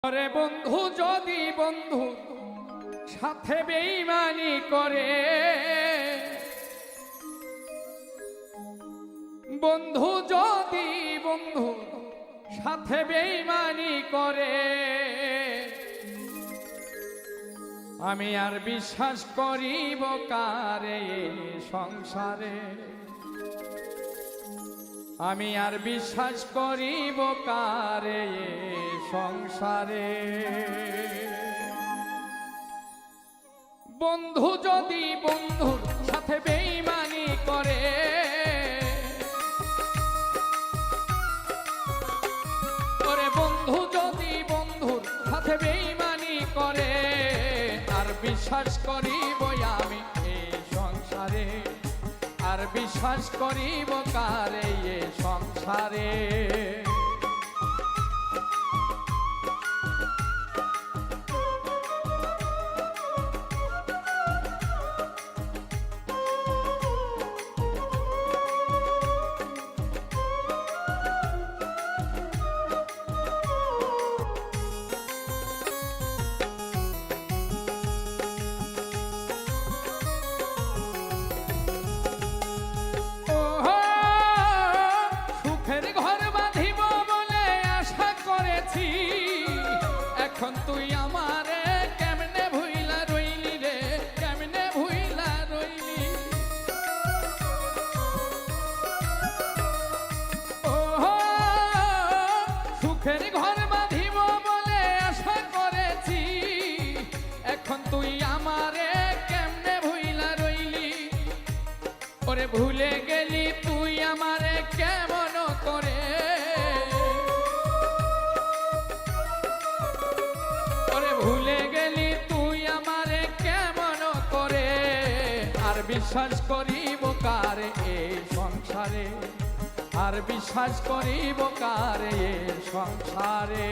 করে বন্ধু যদি বন্ধু সাথে বেঈমানি করে, বন্ধু যদি বন্ধু সাথে বেঈমানি করে, আমি আর বিশ্বাস করিব কারে সংসারে, আমি আর বিশ্বাস করিব কারে সংসারে। বন্ধু যদি বন্ধুর সাথে বেঈমানি করে, ওরে বন্ধু যদি বন্ধুর সাথে বেঈমানি করে, আর বিশ্বাস করিব আমি এই সংসারে, আর বিশ্বাস করিব কারে এ সংসারে। এখন তুই আমারে কেমনে ভুইলা রইলি রে, কেমনে ভুইলা রইলি। ও সুখের ঘর বাঁধিব বলে আশা করেছি, এখন তুই আমারে কেমনে ভুইলা রইলি। ওরে ভুলে গেলি তুই আমারে কেমন করে, ভুলে গেলি তুই আমারে কেমন করে। আর বিশ্বাস করিব কারে এই সংসারে, আর বিশ্বাস করিব কারে এই সংসারে।